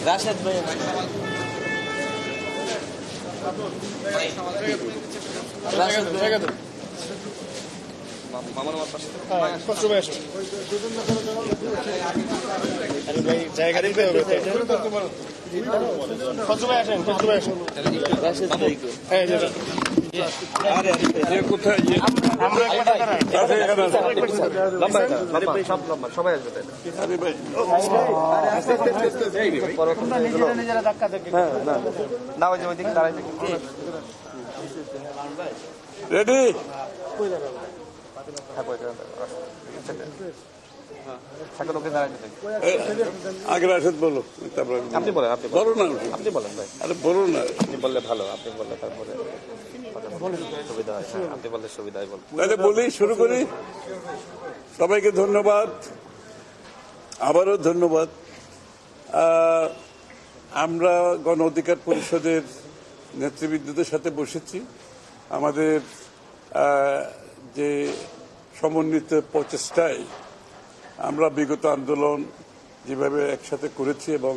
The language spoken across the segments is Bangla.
রাশেদ ভাই মামার আমার পাশে জায়গা দিতে হবে। কোথায় সবাই আসবে না ওই যে ওইদিকে দাঁড়াই রেডি আগে রাশেদ বলো আপনি বলেন আপনি বলো না আপনি বলেন ভাই আরে বলো না আপনি বললে ভালো আপনি বললে তারপরে সুবিধা হয় আপনি বললে সুবিধা হয় তাহলে বলি শুরু করি। সবাইকে ধন্যবাদ, আবারও ধন্যবাদ। আমরা গণ অধিকার পরিষদের নেতৃবৃন্দদের সাথে বসেছি। আমাদের যে সমন্বিত প্রচেষ্টায় আমরা বিগত আন্দোলন যেভাবে একসাথে করেছি এবং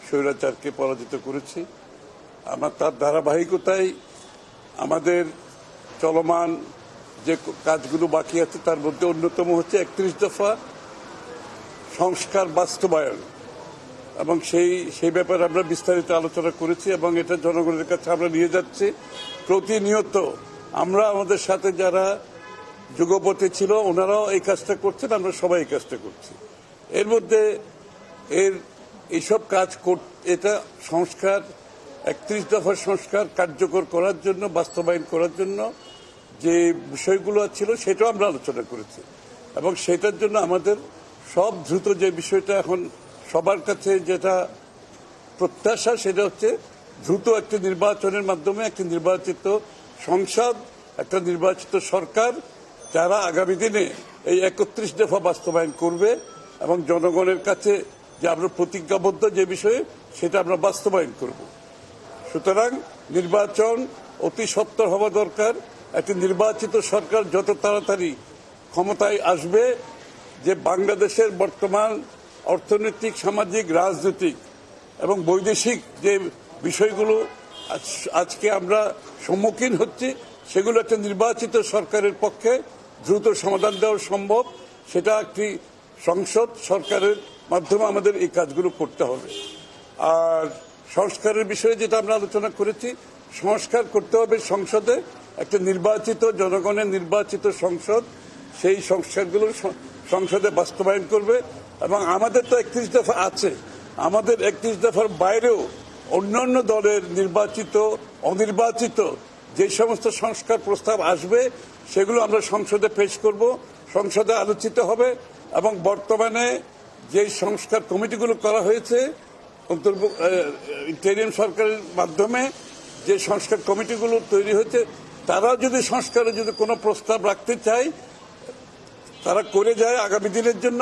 স্বৈরাচারকে পরাজিত করেছি, আমার তার ধারাবাহিকতায় আমাদের চলমান যে কাজগুলো বাকি আছে তার মধ্যে অন্যতম হচ্ছে ৩১ দফা সংস্কার বাস্তবায়ন, এবং সেই ব্যাপারে আমরা বিস্তারিত আলোচনা করেছি এবং এটা জনগণের কাছে আমরা নিয়ে যাচ্ছি। প্রতিনিয়ত আমরা আমাদের সাথে যারা যুগপথে ছিল ওনারাও এই কাজটা করছেন, আমরা সবাই এই কাজটা করছি। এর মধ্যে এইসব কাজ এটা সংস্কার ৩১ দফার সংস্কার কার্যকর করার জন্য, বাস্তবায়ন করার জন্য যে বিষয়গুলো ছিল সেটাও আমরা আলোচনা করেছি এবং সেটার জন্য আমাদের সব দ্রুত যে বিষয়টা এখন সবার কাছে যেটা প্রত্যাশা সেটা হচ্ছে দ্রুত একটি নির্বাচনের মাধ্যমে একটি নির্বাচিত সংসদ, একটা নির্বাচিত সরকার যারা আগামী দিনে এই ৩১ দফা বাস্তবায়ন করবে এবং জনগণের কাছে যে আমরা প্রতিজ্ঞাবদ্ধ যে বিষয়ে সেটা আমরা বাস্তবায়ন করব। সুতরাং নির্বাচন অতি সত্বর হওয়া দরকার। একটি নির্বাচিত সরকার যত তাড়াতাড়ি ক্ষমতায় আসবে, যে বাংলাদেশের বর্তমান অর্থনৈতিক, সামাজিক, রাজনৈতিক এবং বৈদেশিক যে বিষয়গুলো আজকে আমরা সম্মুখীন হচ্ছি সেগুলো একটা নির্বাচিত সরকারের পক্ষে দ্রুত সমাধান দেওয়া সম্ভব। সেটা একটি সংসদ সরকারের মাধ্যমে আমাদের এই কাজগুলো করতে হবে। আর সংস্কারের বিষয়ে যেটা আমরা আলোচনা করেছি, সংস্কার করতে হবে সংসদে, একটা নির্বাচিত জনগণের নির্বাচিত সংসদ সেই সংস্কারগুলো সংসদে বাস্তবায়ন করবে। এবং আমাদের তো ৩১ দফা আছে, আমাদের ৩১ দফার বাইরেও অন্যান্য দলের নির্বাচিত, অনির্বাচিত যে সমস্ত সংস্কার প্রস্তাব আসবে সেগুলো আমরা সংসদে পেশ করব, সংসদে আলোচিত হবে। এবং বর্তমানে যে সংস্কার কমিটিগুলো করা হয়েছে ইন্টারিম সরকারের মাধ্যমে, যে সংস্কার কমিটিগুলো তৈরি হয়েছে তারা যদি সংস্কারে যদি কোনো প্রস্তাব রাখতে চায় তারা করে যায় আগামী দিনের জন্য,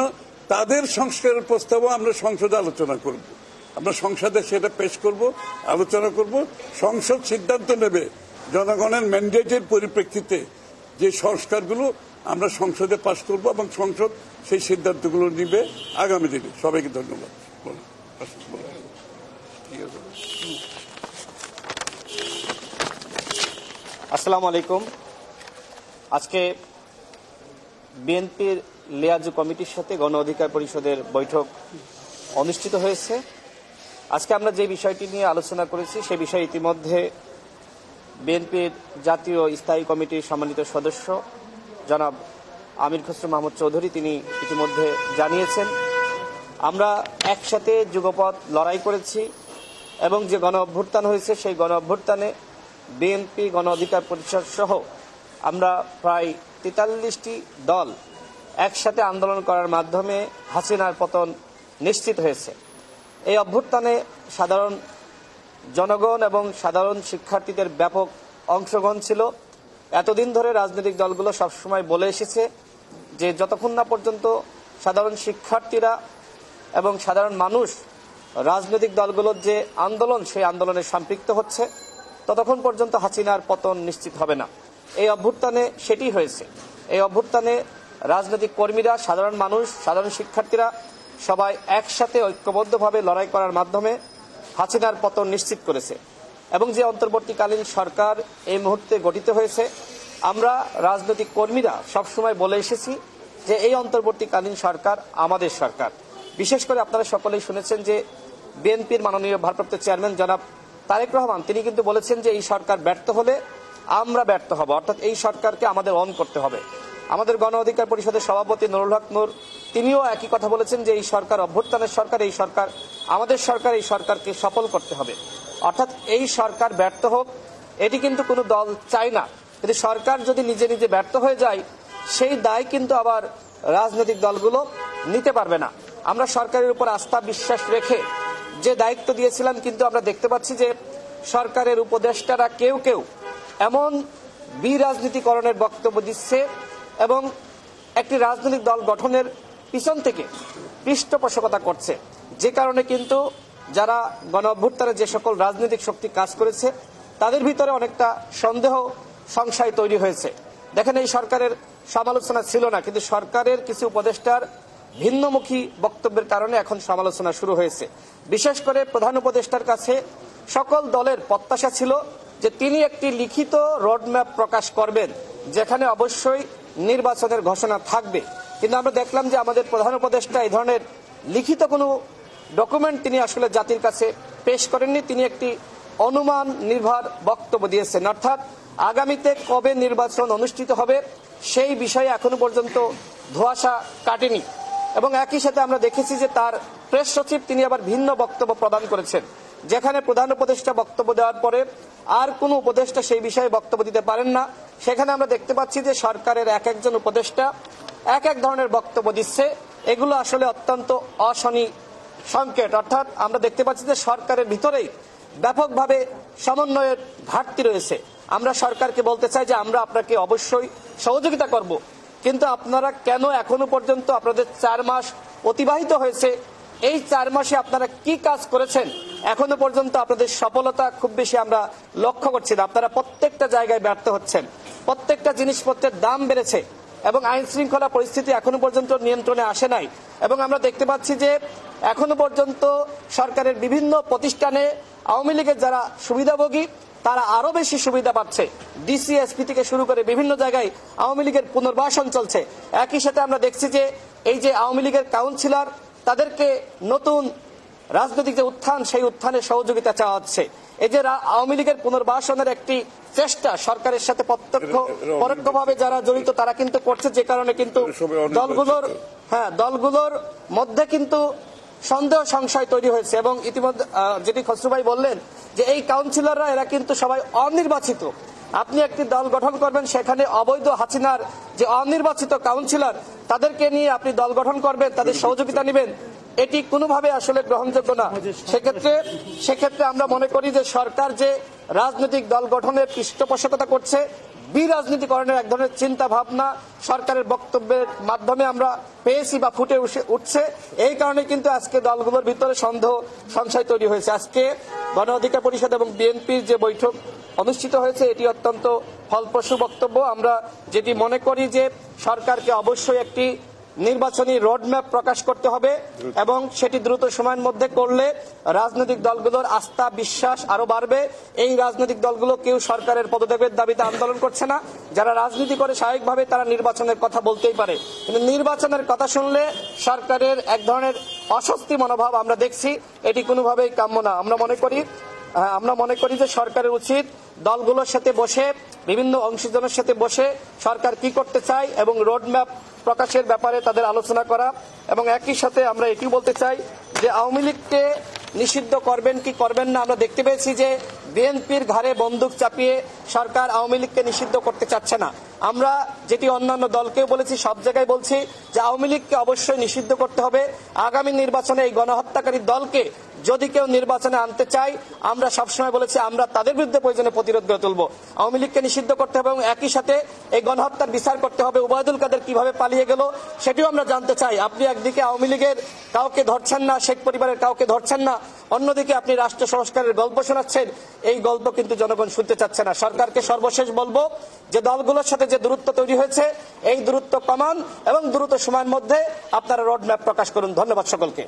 তাদের সংস্কারের প্রস্তাবও আমরা সংসদে আলোচনা করব। আমরা সংসদে সেটা পেশ করব, আলোচনা করব। সংসদ সিদ্ধান্ত নেবে জনগণের ম্যান্ডেটের পরিপ্রেক্ষিতে যে সংস্কারগুলো আমরা সংসদে পাশ করব এবং সংসদ সেই সিদ্ধান্তগুলো নিবে আগামী দিনে। সবাইকে ধন্যবাদ। আসসালামু আলাইকুম। আজকে বিএনপির লিয়াজু কমিটির সাথে গণ অধিকার পরিষদের বৈঠক অনুষ্ঠিত হয়েছে। আজকে আমরা যে বিষয়টি নিয়ে আলোচনা করেছি সে বিষয়ে ইতিমধ্যে বিএনপির জাতীয় স্থায়ী কমিটির সম্মানিত সদস্য জনাব আমির খসরু মাহমুদ চৌধুরী তিনি ইতিমধ্যে জানিয়েছেন। আমরা একসাথে যুগপৎ লড়াই করেছি এবং যে গণ অভ্যুত্থান হয়েছে সেই গণ অভ্যুত্থানে বিএনপি, গণ অধিকার পরিষদ সহ আমরা প্রায় ৪৩টি দল একসাথে আন্দোলন করার মাধ্যমে হাসিনার পতন নিশ্চিত হয়েছে। এই অভ্যুত্থানে সাধারণ জনগণ এবং সাধারণ শিক্ষার্থীদের ব্যাপক অংশগ্রহণ ছিল। এতদিন ধরে রাজনৈতিক দলগুলো সবসময় বলে এসেছে যে যতক্ষণ না পর্যন্ত সাধারণ শিক্ষার্থীরা এবং সাধারণ মানুষ রাজনৈতিক দলগুলোর যে আন্দোলন সেই আন্দোলনে সম্পৃক্ত হচ্ছে ততক্ষণ পর্যন্ত হাসিনার পতন নিশ্চিত হবে না। এই অভ্যুত্থানে সেটি হয়েছে। এই অভ্যুত্থানে রাজনৈতিক কর্মীরা, সাধারণ মানুষ, সাধারণ শিক্ষার্থীরা সবাই একসাথে ঐক্যবদ্ধভাবে লড়াই করার মাধ্যমে হাসিনার পতন নিশ্চিত করেছে। এবং যে অন্তর্বর্তীকালীন সরকার এই মুহূর্তে গঠিত হয়েছে, আমরা রাজনৈতিক কর্মীরা সবসময় বলে এসেছি যে এই অন্তর্বর্তীকালীন সরকার আমাদের সরকার। বিশেষ করে আপনারা সকলেই শুনেছেন যে বিএনপির মাননীয় ভারপ্রাপ্ত চেয়ারম্যান জনাব তারেক রহমান তিনি কিন্তু বলেছেন যে এই সরকার ব্যর্থ হলে আমরা ব্যর্থ হব, অর্থাৎ এই সরকারকে আমাদের অন করতে হবে। আমাদের গণ অধিকার পরিষদের সভাপতি নুরুল হক নূর তিনিও একই কথা বলেছেন যে এই সরকার অভ্যুত্থানের সরকার, এই সরকার আমাদের সরকার, এই সরকারকে সফল করতে হবে। অর্থাৎ এই সরকার ব্যর্থ হোক এটি কিন্তু কোনো দল চায় না, কিন্তু সরকার যদি নিজে নিজে ব্যর্থ হয়ে যায় সেই দায় কিন্তু আবার রাজনৈতিক দলগুলো নিতে পারবে না। আমরা সরকারের উপর আস্থা বিশ্বাস রেখে যে দায়িত্ব দিয়েছিলাম, কিন্তু আমরা দেখতে পাচ্ছি যে সরকারের উপদেষ্টারা কেউ কেউ এমন বিরাজনীতিকরণের বক্তব্য দিচ্ছে এবং একটি রাজনৈতিক দল গঠনের পিছন থেকে পৃষ্ঠপোষকতা করছে, যে কারণে কিন্তু যারা গণ অভ্যুত্থানে যে সকল রাজনৈতিক শক্তি কাজ করেছে তাদের ভিতরে অনেকটা সন্দেহ সংশয় তৈরি হয়েছে। দেখেন, এই সরকারের সমালোচনা ছিল না, কিন্তু সরকারের কিছু উপদেষ্টার ভিন্নমুখী বক্তব্যের কারণে এখন সমালোচনা শুরু হয়েছে। বিশেষ করে প্রধান উপদেষ্টার কাছে সকল দলের প্রত্যাশা ছিল যে তিনি একটি লিখিত রোডম্যাপ প্রকাশ করবেন, যেখানে অবশ্যই নির্বাচনের ঘোষণা থাকবে। কিন্তু আমরা দেখলাম যে আমাদের প্রধান উপদেষ্টা এই ধরনের লিখিত কোনো ডকুমেন্ট তিনি আসলে জাতির কাছে পেশ করেননি। তিনি একটি অনুমান নির্ভর বক্তব্য দিয়েছেন, অর্থাৎ আগামীতে কবে নির্বাচন অনুষ্ঠিত হবে সেই বিষয়ে এখনো পর্যন্ত ধোঁয়াশা কাটেনি। এবং একই সাথে আমরা দেখেছি যে তার প্রেস সচিব তিনি আবার ভিন্ন বক্তব্য প্রদান করেছেন, যেখানে প্রধান উপদেষ্টা বক্তব্য দেওয়ার পরে আর কোনো উপদেষ্টা সেই বিষয়ে বক্তব্য দিতে পারেন না। সেখানে আমরা দেখতে পাচ্ছি যে সরকারের এক একজন উপদেষ্টা এক এক ধরনের বক্তব্য দিচ্ছে। এগুলো আসলে অত্যন্ত অশনি সংকেত, অর্থাৎ আমরা দেখতে পাচ্ছি যে সরকারের ভিতরেই ব্যাপকভাবে সমন্বয়ের ঘাটতি রয়েছে। আমরা সরকারকে বলতে চাই যে আমরা আপনাকে অবশ্যই সহযোগিতা করব, কিন্তু আপনারা কেন এখনো পর্যন্ত, আপনাদের 4 মাস অতিবাহিত হয়েছে, এই 4 মাসে আপনারা কি কাজ করেছেন এখনো পর্যন্ত আপনাদের সফলতা খুব বেশি আমরা লক্ষ্য করছি না। আপনারা প্রত্যেকটা জায়গায় ব্যর্থ হচ্ছেন, প্রত্যেকটা জিনিসপত্রের দাম বেড়েছে এবং আইন শৃঙ্খলা পরিস্থিতি এখনো পর্যন্ত নিয়ন্ত্রণে আসে নাই। এবং আমরা দেখতে পাচ্ছি যে এখনো পর্যন্ত সরকারের বিভিন্ন প্রতিষ্ঠানে আওয়ামী লীগের যারা সুবিধাভোগী তারা আরো বেশি সুবিধা পাচ্ছে। ডিসি, এসপি থেকে শুরু করে বিভিন্ন জায়গায় আওয়ামী লীগের পুনর্বাসন চলছে। একই সাথে আমরা দেখছি যে এই যে আওয়ামী লীগের কাউন্সিলর তাদেরকে নতুন রাজনৈতিক যে উত্থান সেই উত্থানে সহযোগিতা চাওয়া হচ্ছে। এই যে আওয়ামী লীগের পুনর্বাসনের একটি চেষ্টা সরকারের সাথে প্রত্যক্ষ পরোক্ষভাবে যারা জড়িত তারা কিন্তু করছে, যে কারণে কিন্তু দলগুলোর মধ্যে কিন্তু সন্দেহ সংশয় তৈরি হয়েছে। এবং ইতিমধ্যে যেটি খসরু ভাই বললেন যে এই কাউন্সিলররা এরা কিন্তু সবাই অনির্বাচিত। আপনি একটি দল গঠন করবেন, সেখানে অবৈধ হাসিনার যে অনির্বাচিত কাউন্সিলর তাদেরকে নিয়ে আপনি দল গঠন করবেন, তাদের সহযোগিতা নেবেন, এটি কোনোভাবে আসলে গ্রহণযোগ্য না। সেক্ষেত্রে আমরা মনে করি যে সরকার যে রাজনৈতিক দল গঠনের পৃষ্ঠপোষকতা করছে, বিরাজনীতিকরণের এক ধরনের চিন্তা ভাবনা সরকারের বক্তব্যের মাধ্যমে আমরা পেয়েছি বা ফুটে উঠছে। এই কারণে কিন্তু আজকে দলগুলোর ভিতরে সন্দেহ সংশয় তৈরি হয়েছে। আজকে গণ অধিকার পরিষদ এবং বিএনপির যে বৈঠক অনুষ্ঠিত হয়েছে এটি অত্যন্ত ফলপ্রসূ বক্তব্য। আমরা যেটি মনে করি যে সরকারকে অবশ্যই একটি নির্বাচনী রোডম্যাপ প্রকাশ করতে হবে এবং সেটি দ্রুত সময়ের মধ্যে করলে রাজনৈতিক দলগুলোর আস্থা বিশ্বাস আরো বাড়বে। এই রাজনৈতিক দলগুলো কেউ সরকারের পদত্যাগের দাবিতে আন্দোলন করছে না। যারা রাজনীতি করে স্বাভাবিকভাবে তারা নির্বাচনের কথা বলতেই পারে, কিন্তু নির্বাচনের কথা শুনলে সরকারের এক ধরনের অস্বস্তি মনোভাব আমরা দেখছি, এটি কোনোভাবেই কাম্য না। আমরা মনে করি যে সরকারের উচিত দলগুলোর সাথে বসে, বিভিন্ন অংশীজনের সাথে বসে সরকার কি করতে চায় এবং রোডম্যাপ প্রকাশের ব্যাপারে তাদের আলোচনা করা। এবং একই সাথে আমরা এটি বলতে চাই যে আওয়ামী লীগকে নিষিদ্ধ করবেন কি করবেন না, আমরা দেখতে পেয়েছি যে বিএনপির ঘাড়ে বন্দুক চাপিয়ে সরকার আওয়ামী লীগকে নিষিদ্ধ করতে চাচ্ছে না। আমরা যেটি অন্যান্য দলকেও বলেছি, সব জায়গায় বলছি যে আওয়ামী লীগকে অবশ্যই নিষিদ্ধ করতে হবে। আগামী নির্বাচনে এই গণহত্যাকারী দলকে যদি কেউ নির্বাচনে আনতে চায়, আমরা সবসময় বলেছি আমরা তাদের বিরুদ্ধে প্রয়োজনে প্রতিরোধ গড়ে তুলব। আওয়ামী লীগকে নিষিদ্ধ করতে হবে এবং একই সাথে এই গণহত্যার বিচার করতে হবে। ওবায়দুল কাদের কিভাবে পালিয়ে গেল সেটিও আমরা জানতে চাই। আপনি একদিকে আওয়ামী লীগের কাউকে ধরছেন না, শেখ পরিবারের কাউকে ধরছেন না, অন্যদিকে আপনি রাষ্ট্র সংস্কারের গল্প শোনাচ্ছেন, এই গল্প কিন্তু জনগণ শুনতে চাচ্ছে না। সরকারকে সর্বশেষ বলবো যে দলগুলোর সাথে যে দূরত্ব তৈরি হয়েছে এই দূরত্ব কমান এবং দ্রুত সময়ের মধ্যে আপনারা রোড ম্যাপ প্রকাশ করুন। ধন্যবাদ সকলকে।